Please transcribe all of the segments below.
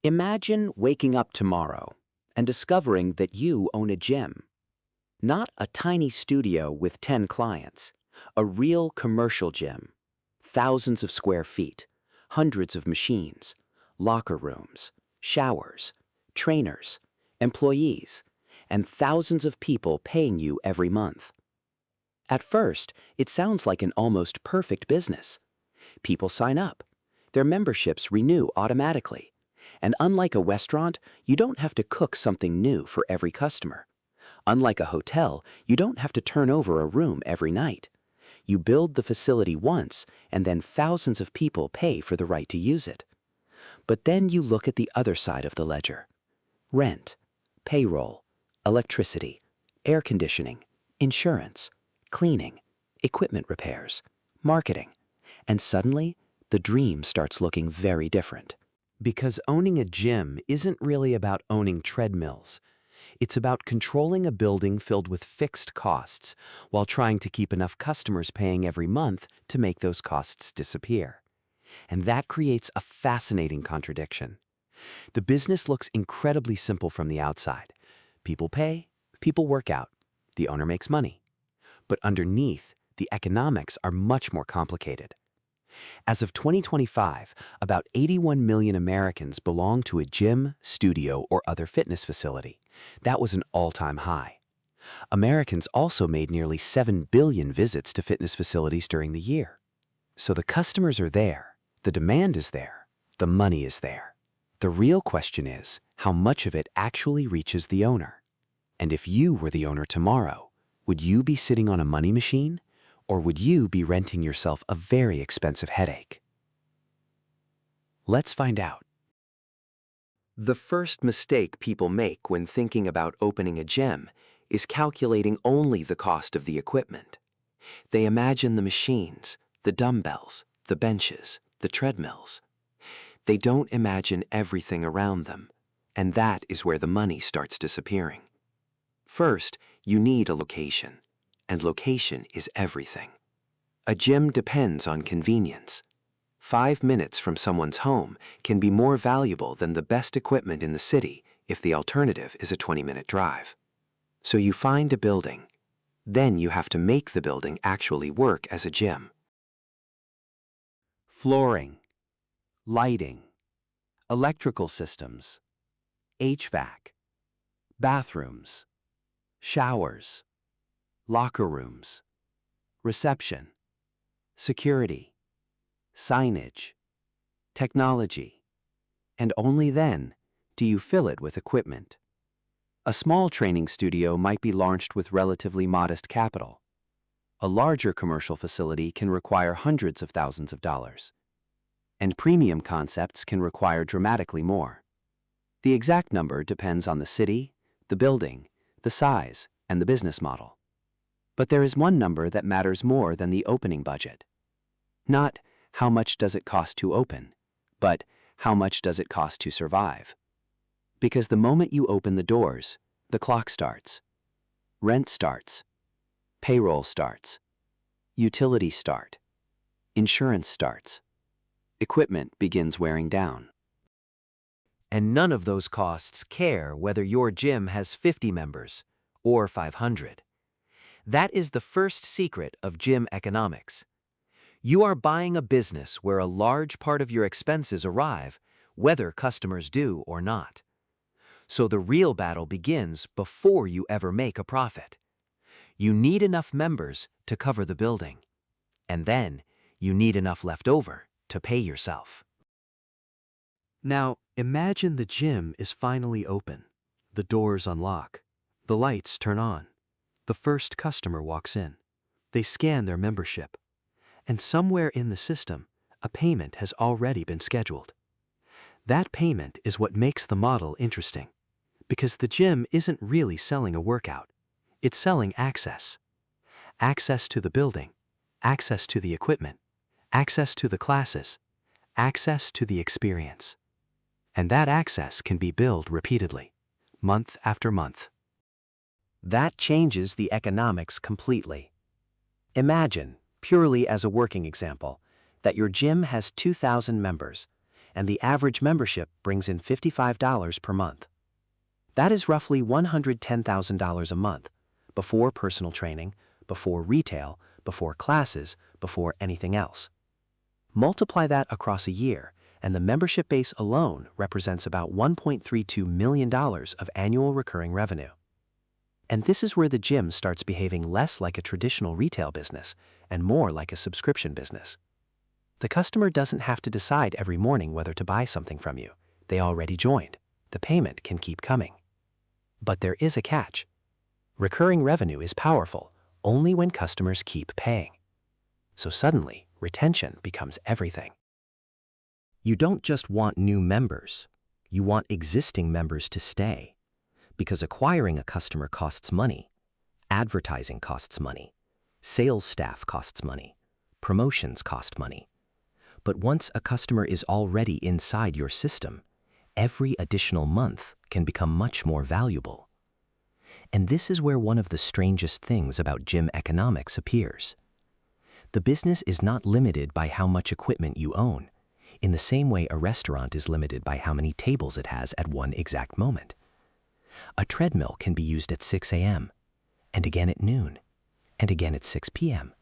Imagine waking up tomorrow and discovering that you own a gym. Not a tiny studio with 10 clients, a real commercial gym. Thousands of square feet, hundreds of machines, locker rooms, showers, trainers, employees, and thousands of people paying you every month. At first, it sounds like an almost perfect business. People sign up. Their memberships renew automatically. And unlike a restaurant, you don't have to cook something new for every customer. Unlike a hotel, you don't have to turn over a room every night. You build the facility once, and then thousands of people pay for the right to use it. But then you look at the other side of the ledger. Rent, payroll, electricity, air conditioning, insurance, cleaning, equipment repairs, marketing, and suddenly, the dream starts looking very different. Because owning a gym isn't really about owning treadmills. It's about controlling a building filled with fixed costs while trying to keep enough customers paying every month to make those costs disappear. And that creates a fascinating contradiction. The business looks incredibly simple from the outside. People pay, people work out, the owner makes money. But underneath, the economics are much more complicated. As of 2025, about 81 million Americans belong to a gym, studio, or other fitness facility. That was an all-time high. Americans also made nearly 7 billion visits to fitness facilities during the year. So the customers are there, the demand is there, the money is there. The real question is, how much of it actually reaches the owner? And if you were the owner tomorrow, would you be sitting on a money machine? Or would you be renting yourself a very expensive headache? Let's find out. The first mistake people make when thinking about opening a gym is calculating only the cost of the equipment. They imagine the machines, the dumbbells, the benches, the treadmills. They don't imagine everything around them, and that is where the money starts disappearing. First, you need a location. And location is everything. A gym depends on convenience. 5 minutes from someone's home can be more valuable than the best equipment in the city if the alternative is a 20-minute drive. So you find a building. Then you have to make the building actually work as a gym. Flooring, lighting, electrical systems, HVAC, bathrooms, showers, locker rooms, reception, security, signage, technology, and only then do you fill it with equipment. A small training studio might be launched with relatively modest capital. A larger commercial facility can require hundreds of thousands of dollars. And premium concepts can require dramatically more. The exact number depends on the city, the building, the size, and the business model. But there is one number that matters more than the opening budget. Not how much does it cost to open, but how much does it cost to survive. Because the moment you open the doors, the clock starts. Rent starts. Payroll starts. Utilities start. Insurance starts. Equipment begins wearing down. And none of those costs care whether your gym has 50 members or 500. That is the first secret of gym economics. You are buying a business where a large part of your expenses arrive, whether customers do or not. So the real battle begins before you ever make a profit. You need enough members to cover the building. And then you need enough left over to pay yourself. Now, imagine the gym is finally open. The doors unlock. The lights turn on. The first customer walks in. They scan their membership. And somewhere in the system, a payment has already been scheduled. That payment is what makes the model interesting. Because the gym isn't really selling a workout. It's selling access. Access to the building. Access to the equipment. Access to the classes. Access to the experience. And that access can be billed repeatedly, month after month. That changes the economics completely. Imagine, purely as a working example, that your gym has 2,000 members, and the average membership brings in $55 per month. That is roughly $110,000 a month, before personal training, before retail, before classes, before anything else. Multiply that across a year, and the membership base alone represents about $1.32 million of annual recurring revenue. And this is where the gym starts behaving less like a traditional retail business and more like a subscription business. The customer doesn't have to decide every morning whether to buy something from you. They already joined. The payment can keep coming. But there is a catch. Recurring revenue is powerful only when customers keep paying. So suddenly, retention becomes everything. You don't just want new members, you want existing members to stay. Because acquiring a customer costs money, advertising costs money, sales staff costs money, promotions cost money. But once a customer is already inside your system, every additional month can become much more valuable. And this is where one of the strangest things about gym economics appears. The business is not limited by how much equipment you own, in the same way a restaurant is limited by how many tables it has at one exact moment. A treadmill can be used at 6 a.m., and again at noon, and again at 6 p.m.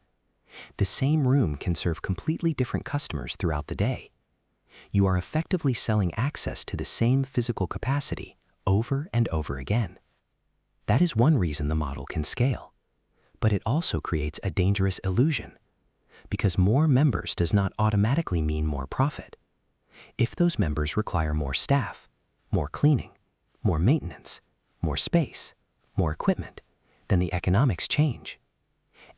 The same room can serve completely different customers throughout the day. You are effectively selling access to the same physical capacity over and over again. That is one reason the model can scale. But it also creates a dangerous illusion, because more members does not automatically mean more profit. If those members require more staff, more cleaning, more maintenance, more space, more equipment, then the economics change.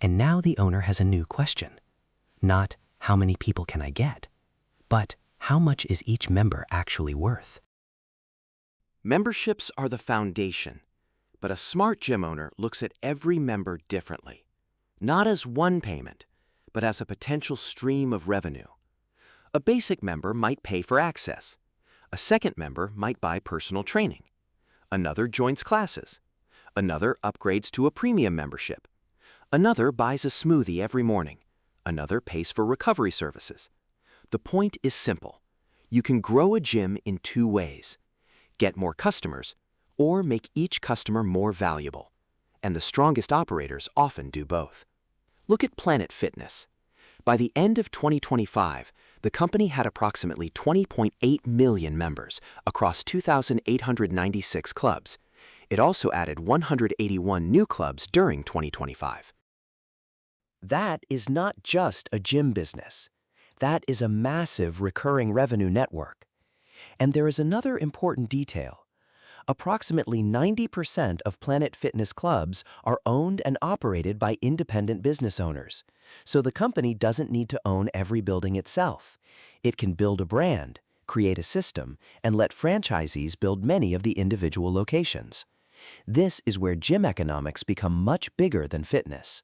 And now the owner has a new question. Not how many people can I get, but how much is each member actually worth? Memberships are the foundation, but a smart gym owner looks at every member differently. Not as one payment, but as a potential stream of revenue. A basic member might pay for access. A second member might buy personal training. Another joins classes. Another upgrades to a premium membership. Another buys a smoothie every morning. Another pays for recovery services. The point is simple. You can grow a gym in two ways: get more customers, or make each customer more valuable. And the strongest operators often do both. Look at Planet Fitness. By the end of 2025, the company had approximately 20.8 million members across 2,896 clubs. It also added 181 new clubs during 2025. That is not just a gym business. That is a massive recurring revenue network. And there is another important detail. Approximately 90% of Planet Fitness clubs are owned and operated by independent business owners. So the company doesn't need to own every building itself. It can build a brand, create a system, and let franchisees build many of the individual locations. This is where gym economics become much bigger than fitness.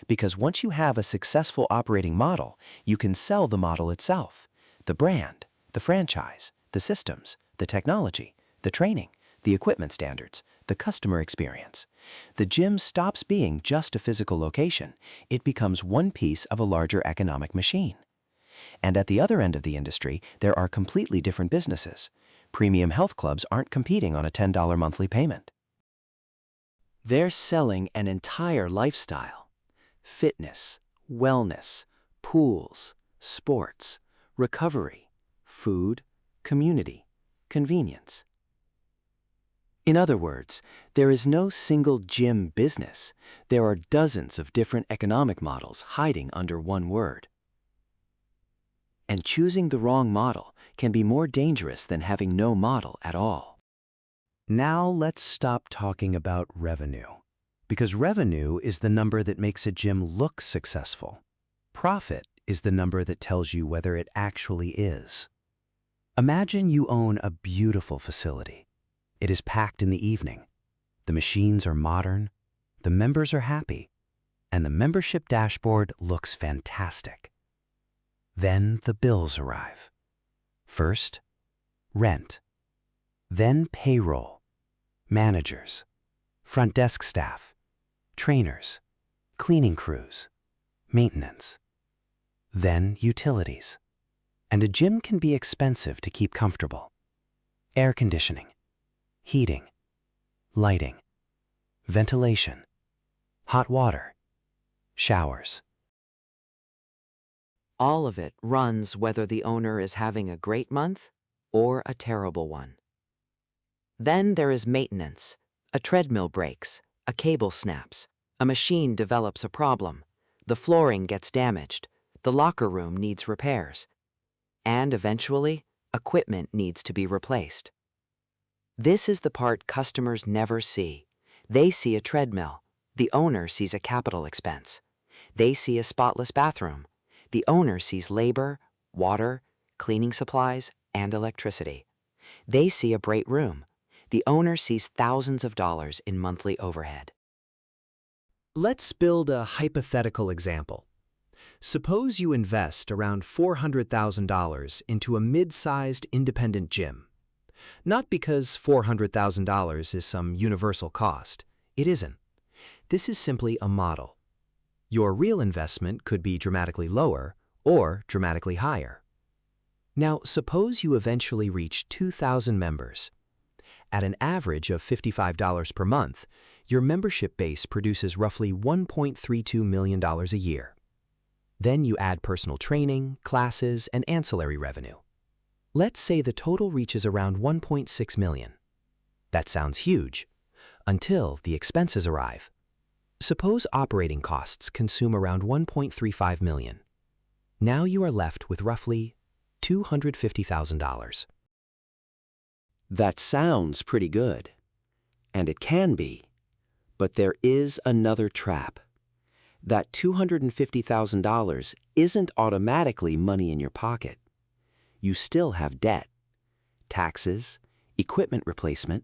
Because once you have a successful operating model, you can sell the model itself, the brand, the franchise, the systems, the technology, the training, the equipment standards, the customer experience. The gym stops being just a physical location. It becomes one piece of a larger economic machine. And at the other end of the industry, there are completely different businesses. Premium health clubs aren't competing on a $10 monthly payment. They're selling an entire lifestyle: fitness, wellness, pools, sports, recovery, food, community, convenience. In other words, there is no single gym business. There are dozens of different economic models hiding under one word. And choosing the wrong model can be more dangerous than having no model at all. Now let's stop talking about revenue. Because revenue is the number that makes a gym look successful. Profit is the number that tells you whether it actually is. Imagine you own a beautiful facility. It is packed in the evening. The machines are modern, the members are happy, and the membership dashboard looks fantastic. Then the bills arrive. First, rent. Then payroll, managers, front desk staff, trainers, cleaning crews, maintenance. Then utilities, And a gym can be expensive to keep comfortable. Air conditioning, heating, lighting, ventilation, hot water, showers. All of it runs whether the owner is having a great month or a terrible one. Then there is maintenance. A treadmill breaks, a cable snaps, a machine develops a problem, the flooring gets damaged, the locker room needs repairs, and eventually, equipment needs to be replaced. This is the part customers never see. They see a treadmill. The owner sees a capital expense. They see a spotless bathroom. The owner sees labor, water, cleaning supplies, and electricity. They see a bright room. The owner sees thousands of dollars in monthly overhead. Let's build a hypothetical example. Suppose you invest around $400,000 into a mid-sized independent gym. Not because $400,000 is some universal cost. It isn't. This is simply a model. Your real investment could be dramatically lower or dramatically higher. Now, suppose you eventually reach 2,000 members. At an average of $55 per month, your membership base produces roughly $1.32 million a year. Then you add personal training, classes, and ancillary revenue. Let's say the total reaches around $1.6 million. That sounds huge, until the expenses arrive. Suppose operating costs consume around $1.35 million. Now you are left with roughly $250,000. That sounds pretty good. And it can be. But there is another trap. That $250,000 isn't automatically money in your pocket. You still have debt, taxes, equipment replacement,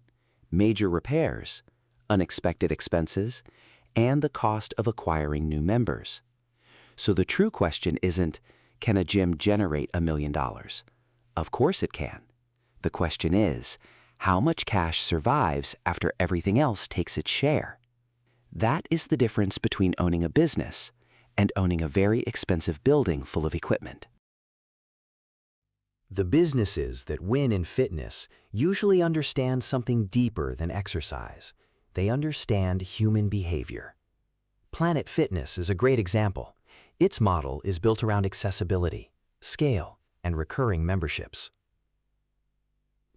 major repairs, unexpected expenses, and the cost of acquiring new members. So the true question isn't, can a gym generate $1 million? Of course it can. The question is, how much cash survives after everything else takes its share? That is the difference between owning a business and owning a very expensive building full of equipment. The businesses that win in fitness usually understand something deeper than exercise. They understand human behavior. Planet Fitness is a great example. Its model is built around accessibility, scale, and recurring memberships.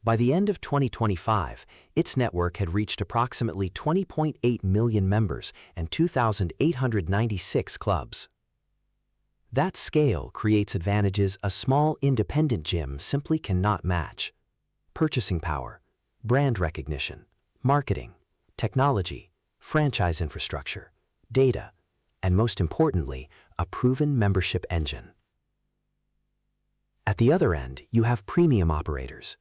By the end of 2025, its network had reached approximately 20.8 million members and 2,896 clubs. That scale creates advantages a small independent gym simply cannot match. Purchasing power, brand recognition, marketing, technology, franchise infrastructure, data, and most importantly, a proven membership engine. At the other end, you have premium operators.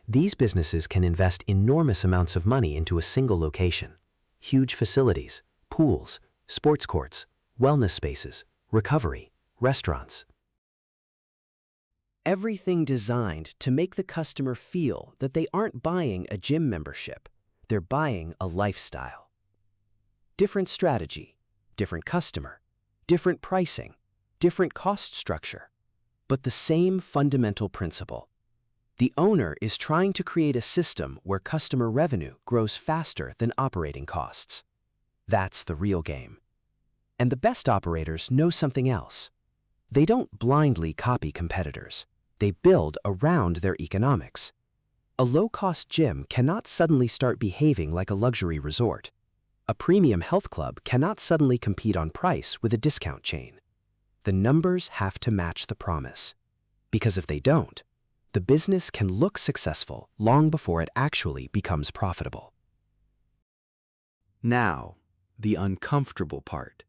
These businesses can invest enormous amounts of money into a single location. Huge facilities, pools, sports courts, wellness spaces, recovery, restaurants. Everything designed to make the customer feel that they aren't buying a gym membership, they're buying a lifestyle. Different strategy, different customer, different pricing, different cost structure, but the same fundamental principle. The owner is trying to create a system where customer revenue grows faster than operating costs. That's the real game. And the best operators know something else. They don't blindly copy competitors. They build around their economics. A low-cost gym cannot suddenly start behaving like a luxury resort. A premium health club cannot suddenly compete on price with a discount chain. The numbers have to match the promise. Because if they don't, the business can look successful long before it actually becomes profitable. Now, the uncomfortable part.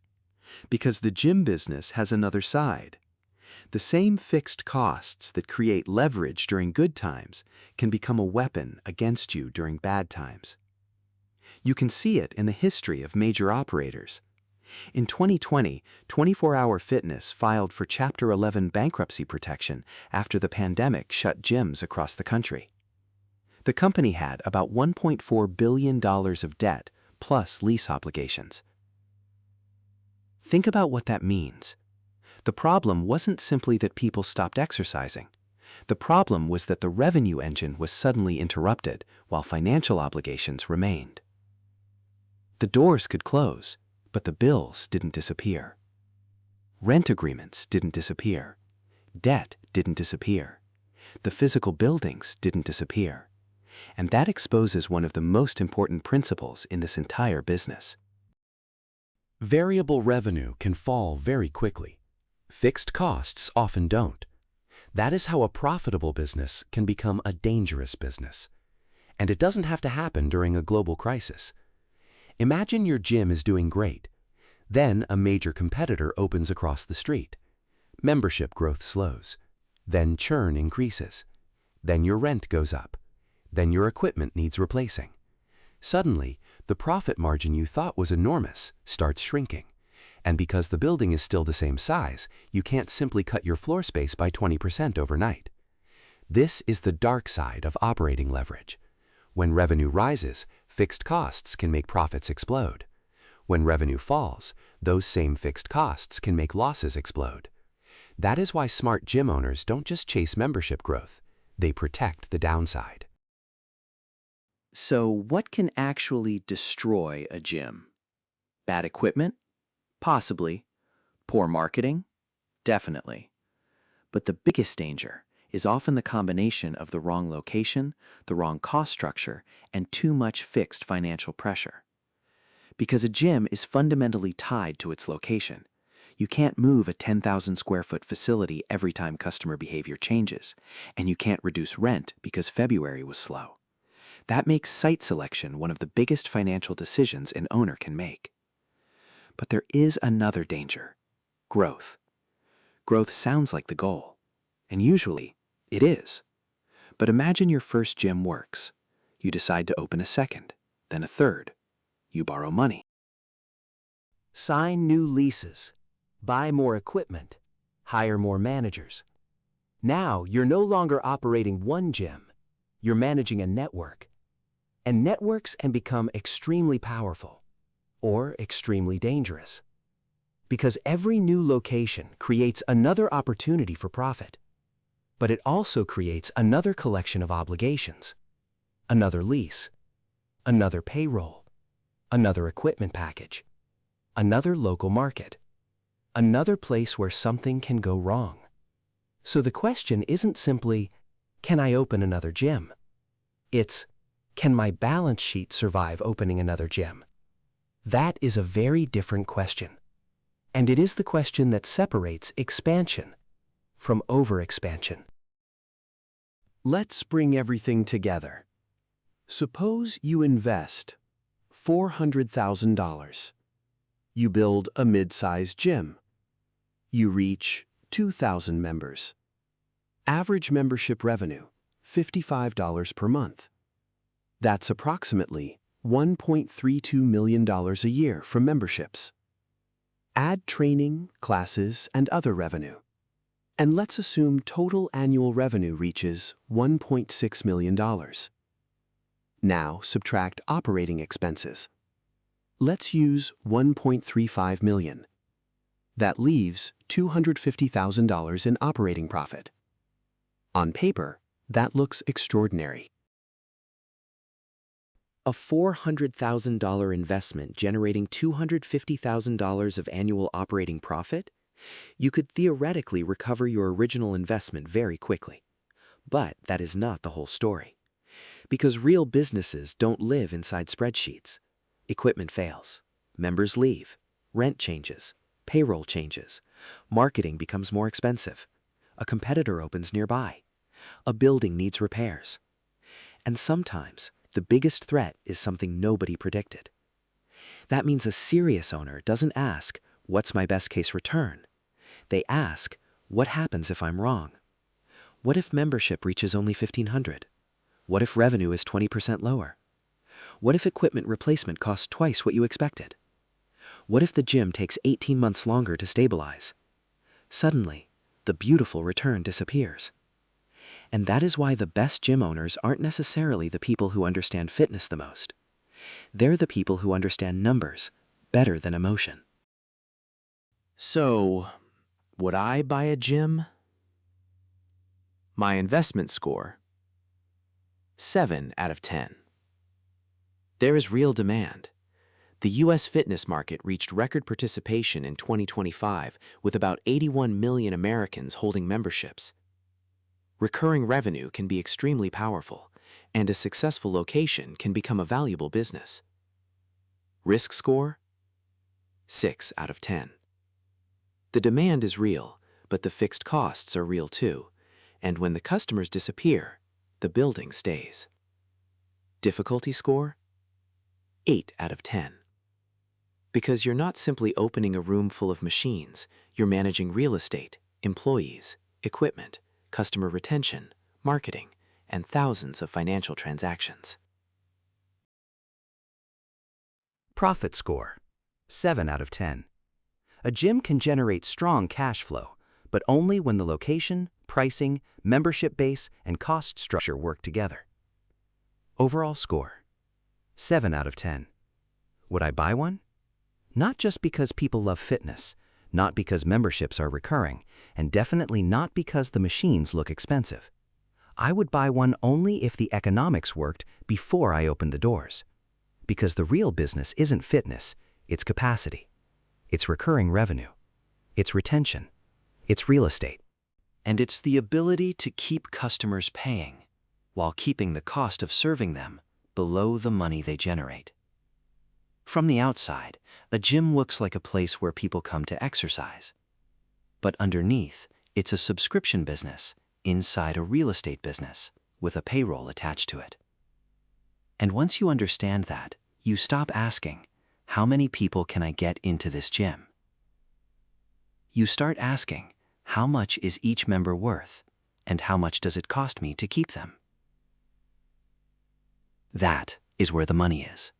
Because the gym business has another side. The same fixed costs that create leverage during good times can become a weapon against you during bad times. You can see it in the history of major operators. In 2020, 24 Hour Fitness filed for Chapter 11 bankruptcy protection after the pandemic shut gyms across the country. The company had about $1.4 billion of debt plus lease obligations. Think about what that means. The problem wasn't simply that people stopped exercising. The problem was that the revenue engine was suddenly interrupted while financial obligations remained. The doors could close, but the bills didn't disappear. Rent agreements didn't disappear. Debt didn't disappear. The physical buildings didn't disappear. And that exposes one of the most important principles in this entire business. Variable revenue can fall very quickly. Fixed costs often don't. That is how a profitable business can become a dangerous business. And it doesn't have to happen during a global crisis. Imagine your gym is doing great. Then a major competitor opens across the street. Membership growth slows. Then churn increases. Then your rent goes up. Then your equipment needs replacing. Suddenly, the profit margin you thought was enormous starts shrinking. And because the building is still the same size, you can't simply cut your floor space by 20% overnight. This is the dark side of operating leverage. When revenue rises, fixed costs can make profits explode. When revenue falls, those same fixed costs can make losses explode. That is why smart gym owners don't just chase membership growth, they protect the downside. So what can actually destroy a gym? Bad equipment? Possibly. Poor marketing? Definitely. But the biggest danger is often the combination of the wrong location, the wrong cost structure, and too much fixed financial pressure. Because a gym is fundamentally tied to its location. You can't move a 10,000 square foot facility every time customer behavior changes, and you can't reduce rent because February was slow. That makes site selection one of the biggest financial decisions an owner can make. But there is another danger: growth. Growth sounds like the goal, and usually it is. But imagine your first gym works. You decide to open a second, then a third. You borrow money. Sign new leases, buy more equipment, hire more managers. Now you're no longer operating one gym, you're managing a network. And networks can become extremely powerful or extremely dangerous. Because every new location creates another opportunity for profit. But it also creates another collection of obligations, another lease, another payroll, another equipment package, another local market, another place where something can go wrong. So the question isn't simply, can I open another gym? It's, can my balance sheet survive opening another gym? That is a very different question. And it is the question that separates expansion from overexpansion. Let's bring everything together. Suppose you invest $400,000. You build a mid-sized gym. You reach 2,000 members. Average membership revenue, $55 per month. That's approximately $1.32 million a year from memberships. Add training, classes, and other revenue. And let's assume total annual revenue reaches $1.6 million. Now subtract operating expenses. Let's use $1.35 million. That leaves $250,000 in operating profit. On paper, that looks extraordinary. A $400,000 investment generating $250,000 of annual operating profit? You could theoretically recover your original investment very quickly. But that is not the whole story. Because real businesses don't live inside spreadsheets. Equipment fails, members leave, rent changes, payroll changes, marketing becomes more expensive, a competitor opens nearby, a building needs repairs. And sometimes, the biggest threat is something nobody predicted. That means a serious owner doesn't ask, what's my best case return? They ask, what happens if I'm wrong? What if membership reaches only 1,500? What if revenue is 20% lower? What if equipment replacement costs twice what you expected? What if the gym takes 18 months longer to stabilize? Suddenly, the beautiful return disappears. And that is why the best gym owners aren't necessarily the people who understand fitness the most. They're the people who understand numbers better than emotion. So, would I buy a gym? My investment score, 7 out of 10. There is real demand. The U.S. fitness market reached record participation in 2025 with about 81 million Americans holding memberships. Recurring revenue can be extremely powerful, and a successful location can become a valuable business. Risk score, 6 out of 10. The demand is real, but the fixed costs are real too, and when the customers disappear, the building stays. Difficulty score, 8 out of 10. Because you're not simply opening a room full of machines, you're managing real estate, employees, equipment, customer retention, marketing, and thousands of financial transactions. Profit score, 7 out of 10. A gym can generate strong cash flow, but only when the location, pricing, membership base, and cost structure work together. Overall score, 7 out of 10. Would I buy one? Not just because people love fitness, not because memberships are recurring, and definitely not because the machines look expensive. I would buy one only if the economics worked before I opened the doors. Because the real business isn't fitness, it's capacity. It's recurring revenue. It's retention. It's real estate. And it's the ability to keep customers paying while keeping the cost of serving them below the money they generate. From the outside, a gym looks like a place where people come to exercise. But underneath, it's a subscription business inside a real estate business with a payroll attached to it. And once you understand that, you stop asking, how many people can I get into this gym? You start asking, how much is each member worth, and how much does it cost me to keep them? That is where the money is.